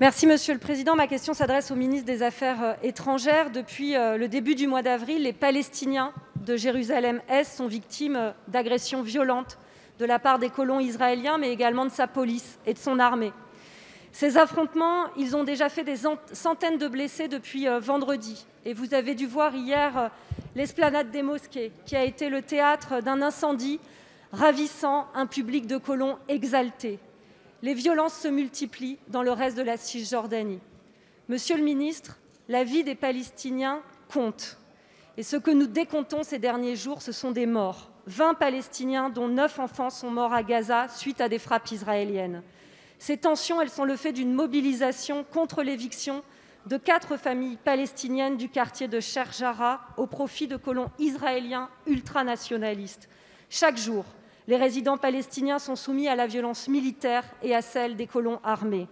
Merci Monsieur le Président. Ma question s'adresse au ministre des Affaires étrangères. Depuis le début du mois d'avril, les Palestiniens de Jérusalem-Est sont victimes d'agressions violentes de la part des colons israéliens, mais également de sa police et de son armée. Ces affrontements, ils ont déjà fait des centaines de blessés depuis vendredi. Et vous avez dû voir hier l'esplanade des mosquées, qui a été le théâtre d'un incendie ravissant un public de colons exaltés. Les violences se multiplient dans le reste de la Cisjordanie. Monsieur le ministre, la vie des Palestiniens compte. Et ce que nous décomptons ces derniers jours, ce sont des morts. 20 Palestiniens, dont 9 enfants, sont morts à Gaza suite à des frappes israéliennes. Ces tensions, elles sont le fait d'une mobilisation contre l'éviction de 4 familles palestiniennes du quartier de Sheikh Jarrah au profit de colons israéliens ultranationalistes. Chaque jour, les résidents palestiniens sont soumis à la violence militaire et à celle des colons armés.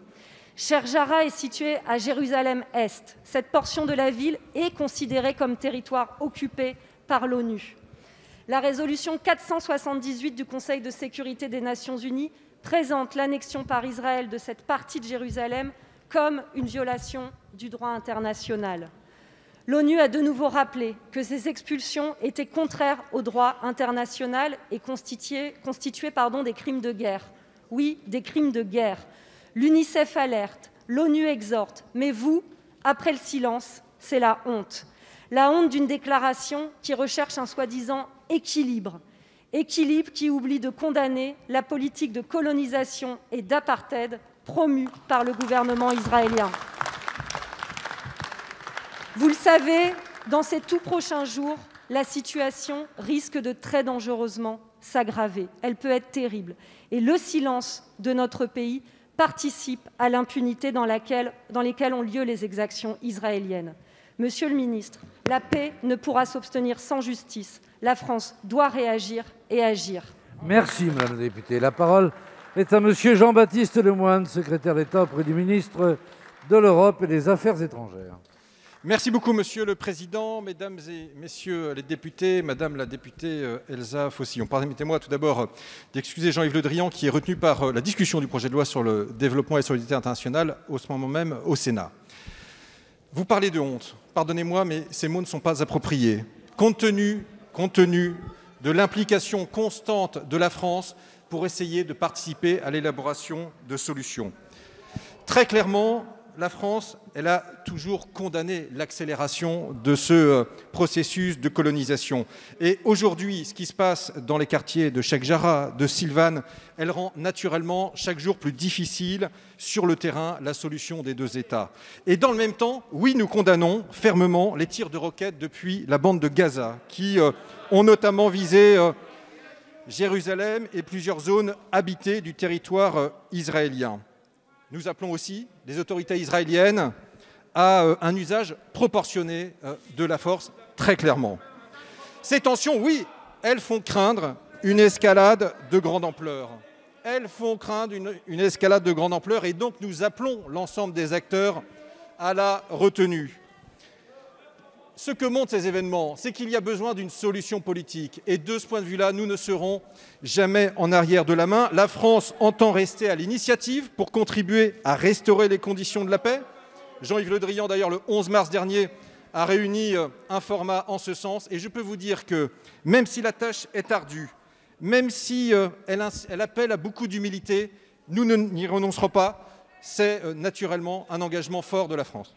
Sheikh Jarrah est situé à Jérusalem-Est. Cette portion de la ville est considérée comme territoire occupé par l'ONU. La résolution 478 du Conseil de sécurité des Nations unies présente l'annexion par Israël de cette partie de Jérusalem comme une violation du droit international. L'ONU a de nouveau rappelé que ces expulsions étaient contraires au droit international et constituaient des crimes de guerre. Oui, des crimes de guerre. L'UNICEF alerte, l'ONU exhorte, mais vous, après le silence, c'est la honte. La honte d'une déclaration qui recherche un soi-disant équilibre. Équilibre qui oublie de condamner la politique de colonisation et d'apartheid promue par le gouvernement israélien. Vous le savez, dans ces tout prochains jours, la situation risque de très dangereusement s'aggraver. Elle peut être terrible. Et le silence de notre pays participe à l'impunité dans laquelle ont lieu les exactions israéliennes. Monsieur le ministre, la paix ne pourra s'obtenir sans justice. La France doit réagir et agir. Merci, madame la députée. La parole est à monsieur Jean-Baptiste Lemoyne, secrétaire d'État auprès du ministre de l'Europe et des Affaires étrangères. Merci beaucoup, Monsieur le Président, Mesdames et Messieurs les députés, Madame la députée Elsa Fossillon. Permettez-moi tout d'abord d'excuser Jean-Yves Le Drian qui est retenu par la discussion du projet de loi sur le développement et la solidarité internationale au ce moment même au Sénat. Vous parlez de honte. Pardonnez-moi, mais ces mots ne sont pas appropriés. Compte tenu de l'implication constante de la France pour essayer de participer à l'élaboration de solutions. Très clairement, la France, elle a toujours condamné l'accélération de ce processus de colonisation. Et aujourd'hui, ce qui se passe dans les quartiers de Sheikh Jarrah, de Silvan, elle rend naturellement chaque jour plus difficile sur le terrain la solution des deux États. Et dans le même temps, oui, nous condamnons fermement les tirs de roquettes depuis la bande de Gaza, qui ont notamment visé Jérusalem et plusieurs zones habitées du territoire israélien. Nous appelons aussi les autorités israéliennes à un usage proportionné de la force, très clairement. Ces tensions, oui, elles font craindre une escalade de grande ampleur. Elles font craindre une escalade de grande ampleur et donc nous appelons l'ensemble des acteurs à la retenue. Ce que montrent ces événements, c'est qu'il y a besoin d'une solution politique. Et de ce point de vue-là, nous ne serons jamais en arrière de la main. La France entend rester à l'initiative pour contribuer à restaurer les conditions de la paix. Jean-Yves Le Drian, d'ailleurs, le 11 mars dernier, a réuni un format en ce sens. Et je peux vous dire que même si la tâche est ardue, même si elle appelle à beaucoup d'humilité, nous n'y renoncerons pas. C'est naturellement un engagement fort de la France.